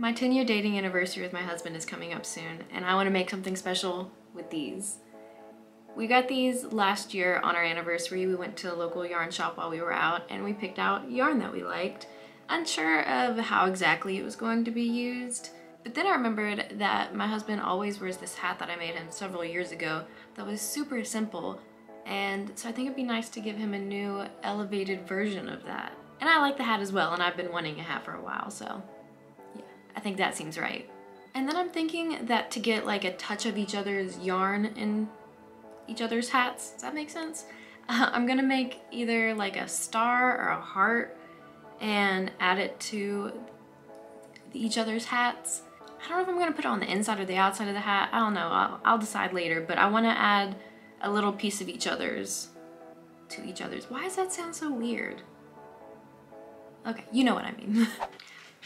My 10-year dating anniversary with my husband is coming up soon, and I want to make something special with these. We got these last year on our anniversary. We went to a local yarn shop while we were out, and we picked out yarn that we liked, unsure of how exactly it was going to be used. But then I remembered that my husband always wears this hat that I made him several years ago that was super simple, and so I think it'd be nice to give him a new elevated version of that. And I like the hat as well, and I've been wanting a hat for a while, so yeah, I think that seems right. And then I'm thinking that to get like a touch of each other's yarn in each other's hats, does that make sense? I'm gonna make either like a star or a heart and add it to each other's hats. I don't know if I'm gonna put it on the inside or the outside of the hat. I don't know, I'll decide later, but I wanna add a little piece of each other's to each other's. Why does that sound so weird? Okay, you know what I mean.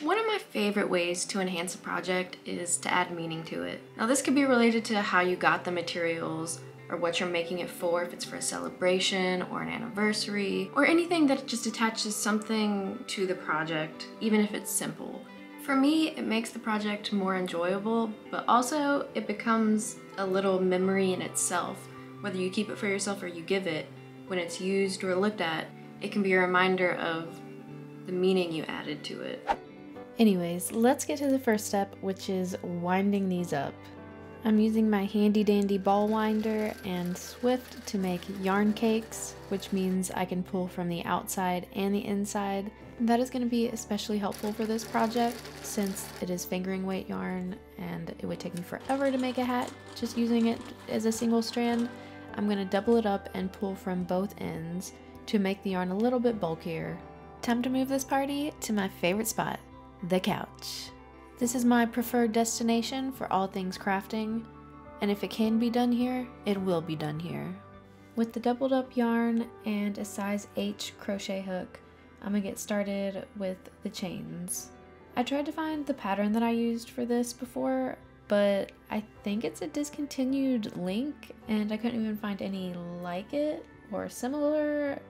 One of my favorite ways to enhance a project is to add meaning to it. Now this could be related to how you got the materials or what you're making it for, if it's for a celebration or an anniversary, or anything that just attaches something to the project, even if it's simple. For me, it makes the project more enjoyable, but also it becomes a little memory in itself. Whether you keep it for yourself or you give it, when it's used or looked at, it can be a reminder of the meaning you added to it. Anyways, let's get to the first step, which is winding these up. I'm using my handy dandy ball winder and Swift to make yarn cakes, which means I can pull from the outside and the inside. That is going to be especially helpful for this project since it is fingering weight yarn and it would take me forever to make a hat just using it as a single strand. I'm going to double it up and pull from both ends to make the yarn a little bit bulkier. Time to move this party to my favorite spot, the couch. This is my preferred destination for all things crafting, and if it can be done here, it will be done here. With the doubled up yarn and a size H crochet hook, I'm gonna get started with the chains. I tried to find the pattern that I used for this before, but I think it's a discontinued link, and I couldn't even find any like it or similar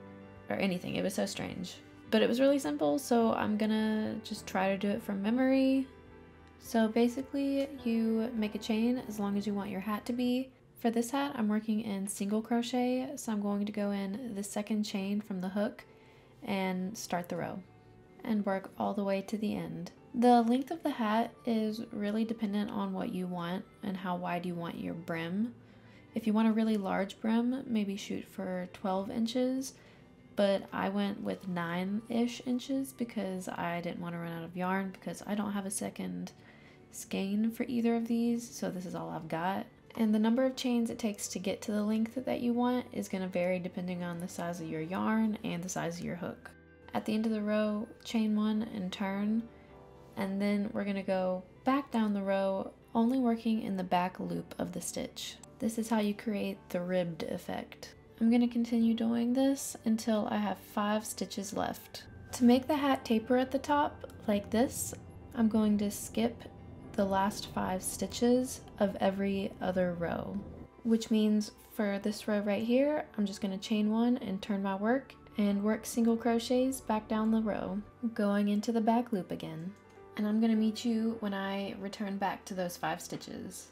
or anything. It was so strange. But it was really simple, so I'm gonna just try to do it from memory. So basically, you make a chain as long as you want your hat to be. For this hat, I'm working in single crochet, so I'm going to go in the second chain from the hook and start the row and work all the way to the end. The length of the hat is really dependent on what you want and how wide you want your brim. If you want a really large brim, maybe shoot for 12 inches. But I went with 9-ish inches because I didn't want to run out of yarn because I don't have a second skein for either of these, so this is all I've got. And the number of chains it takes to get to the length that you want is going to vary depending on the size of your yarn and the size of your hook. At the end of the row, chain one and turn, and then we're going to go back down the row, only working in the back loop of the stitch. This is how you create the ribbed effect. I'm going to continue doing this until I have 5 stitches left. To make the hat taper at the top, like this, I'm going to skip the last 5 stitches of every other row. Which means for this row right here, I'm just going to chain 1 and turn my work and work single crochets back down the row, going into the back loop again. And I'm going to meet you when I return back to those 5 stitches.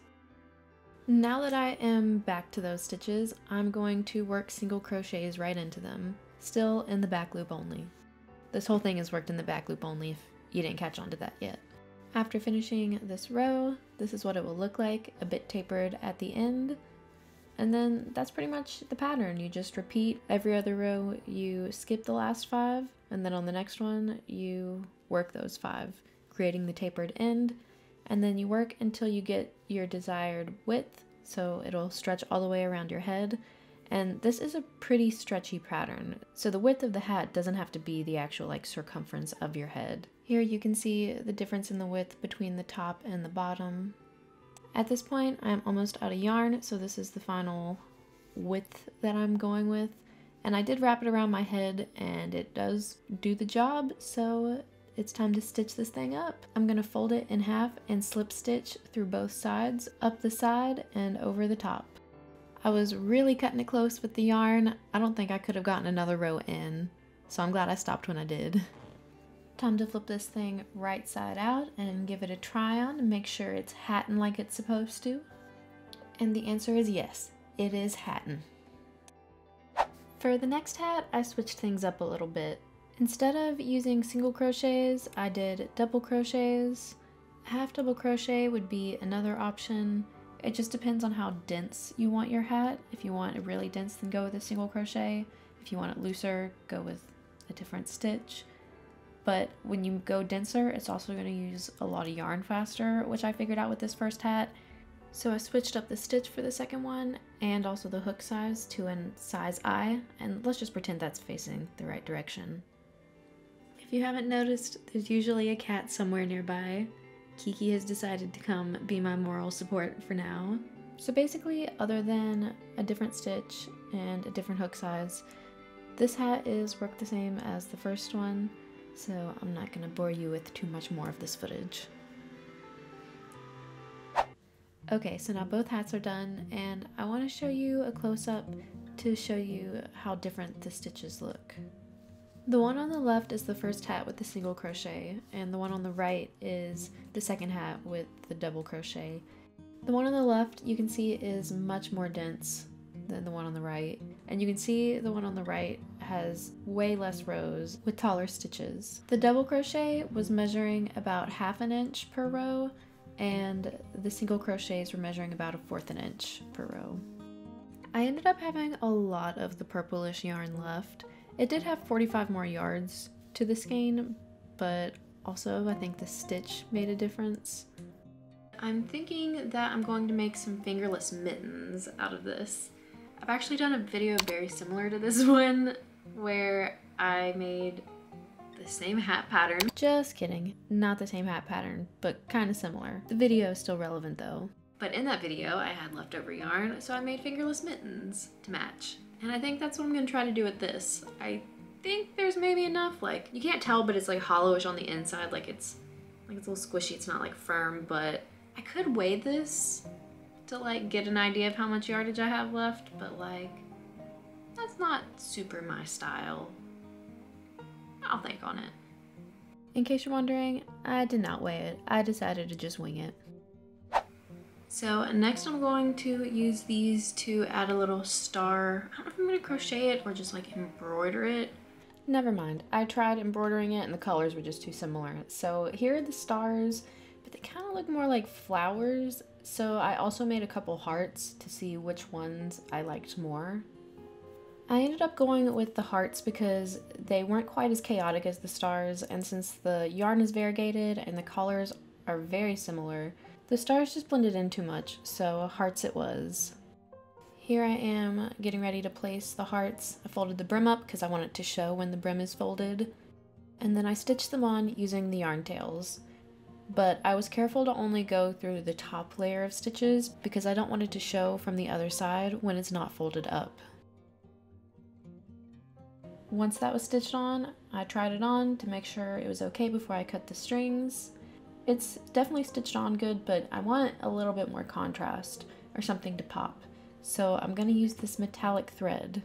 Now that I am back to those stitches, I'm going to work single crochets right into them, still in the back loop only. This whole thing is worked in the back loop only if you didn't catch on to that yet. After finishing this row, this is what it will look like, a bit tapered at the end. And then that's pretty much the pattern. You just repeat every other row, you skip the last 5, and then on the next one, you work those 5, creating the tapered end. And then you work until you get your desired width, so it'll stretch all the way around your head. And this is a pretty stretchy pattern, so the width of the hat doesn't have to be the actual circumference of your head. Here you can see the difference in the width between the top and the bottom. At this point, I'm almost out of yarn, so this is the final width that I'm going with. And I did wrap it around my head, and it does do the job, so it's time to stitch this thing up. I'm gonna fold it in half and slip stitch through both sides, up the side and over the top. I was really cutting it close with the yarn. I don't think I could have gotten another row in, so I'm glad I stopped when I did. Time to flip this thing right side out and give it a try on and make sure it's hatting like it's supposed to. And the answer is yes, it is hatting. For the next hat, I switched things up a little bit. Instead of using single crochets, I did double crochets. Half double crochet would be another option. It just depends on how dense you want your hat. If you want it really dense, then go with a single crochet. If you want it looser, go with a different stitch. But when you go denser, it's also going to use a lot of yarn faster, which I figured out with this first hat. So I switched up the stitch for the second one and also the hook size to a size I, and let's just pretend that's facing the right direction. If you haven't noticed, there's usually a cat somewhere nearby. Kiki has decided to come be my moral support for now. So basically, other than a different stitch and a different hook size, this hat is worked the same as the first one, so I'm not going to bore you with too much more of this footage. Okay, so now both hats are done, and I want to show you a close-up to show you how different the stitches look. The one on the left is the first hat with the single crochet, and the one on the right is the second hat with the double crochet. The one on the left you can see is much more dense than the one on the right, and you can see the one on the right has way less rows with taller stitches. The double crochet was measuring about 1/2 inch per row, and the single crochets were measuring about 1/4 inch per row. I ended up having a lot of the purplish yarn left. It did have 45 more yards to the skein, but also I think the stitch made a difference. I'm thinking that I'm going to make some fingerless mittens out of this. I've actually done a video very similar to this one where I made the same hat pattern. Just kidding, not the same hat pattern, but kind of similar. The video is still relevant though. But in that video I had leftover yarn, so I made fingerless mittens to match. And I think that's what I'm gonna try to do with this. I think there's maybe enough, like, you can't tell, but it's like hollowish on the inside, like it's a little squishy, it's not like firm, but I could weigh this to like get an idea of how much yardage I have left, but like, that's not super my style. I'll think on it. In case you're wondering, I did not weigh it. I decided to just wing it. So next I'm going to use these to add a little star. I don't know if I'm going to crochet it or just like embroider it. Never mind. I tried embroidering it and the colors were just too similar. So here are the stars, but they kind of look more like flowers. So I also made a couple hearts to see which ones I liked more. I ended up going with the hearts because they weren't quite as chaotic as the stars, and since the yarn is variegated and the colors are very similar, the stars just blended in too much, so hearts it was. Here I am getting ready to place the hearts. I folded the brim up because I want it to show when the brim is folded, and then I stitched them on using the yarn tails. But I was careful to only go through the top layer of stitches because I don't want it to show from the other side when it's not folded up. Once that was stitched on, I tried it on to make sure it was okay before I cut the strings. It's definitely stitched on good, but I want a little bit more contrast or something to pop. So I'm gonna use this metallic thread.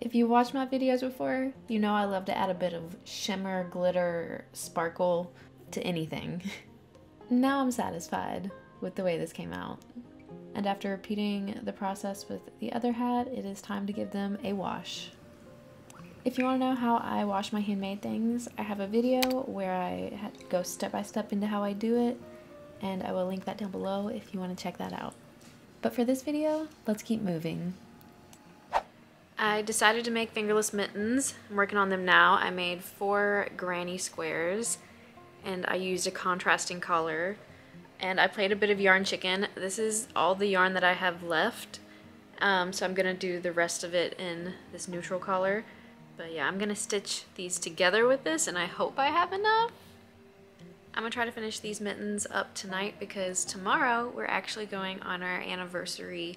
If you watched my videos before, you know I love to add a bit of shimmer, glitter, sparkle to anything. Now I'm satisfied with the way this came out. And after repeating the process with the other hat, it is time to give them a wash. If you want to know how I wash my handmade things, I have a video where I go step by step into how I do it, and I will link that down below if you want to check that out. But for this video, let's keep moving. I decided to make fingerless mittens. I'm working on them now. I made 4 granny squares, and I used a contrasting color, and I played a bit of yarn chicken. This is all the yarn that I have left, so I'm gonna do the rest of it in this neutral color. But yeah, I'm gonna stitch these together with this, and I hope I have enough. I'm gonna try to finish these mittens up tonight because tomorrow we're actually going on our anniversary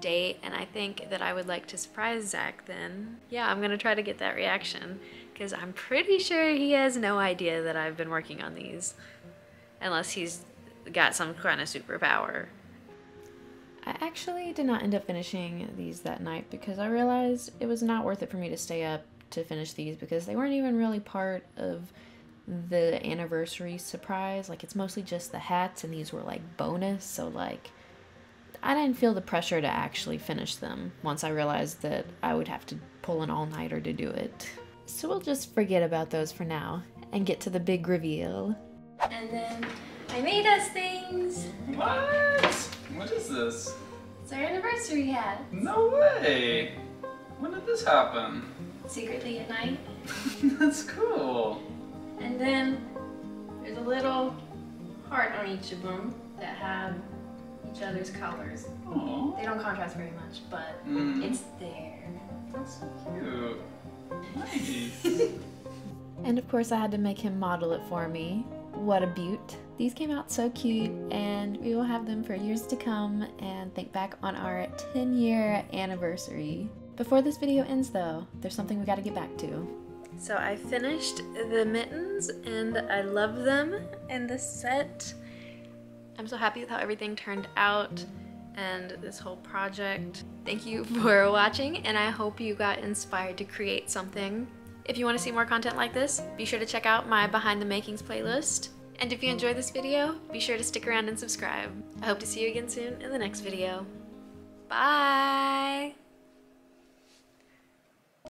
date, and I think that I would like to surprise Zach then. Yeah, I'm gonna try to get that reaction because I'm pretty sure he has no idea that I've been working on these, unless he's got some kind of superpower. I actually did not end up finishing these that night because I realized it was not worth it for me to stay up to finish these because they weren't even really part of the anniversary surprise. Like, it's mostly just the hats, and these were like bonus, so like I didn't feel the pressure to actually finish them once I realized that I would have to pull an all-nighter to do it. So we'll just forget about those for now and get to the big reveal. And then I made us things. What? What is this? It's our anniversary hat. No way! When did this happen? Secretly at night. That's cool. And then there's a little heart on each of them that have each other's colors. Aww. They don't contrast very much, but it's there. That's so cute. Nice. And of course I had to make him model it for me. What a beaut. These came out so cute, and we will have them for years to come and think back on our 10-year anniversary. Before this video ends though, there's something we gotta get back to. So I finished the mittens and I love them and the set. I'm so happy with how everything turned out and this whole project. Thank you for watching, and I hope you got inspired to create something. If you want to see more content like this, be sure to check out my Behind the Makings playlist. And if you enjoyed this video, be sure to stick around and subscribe. I hope to see you again soon in the next video. Bye!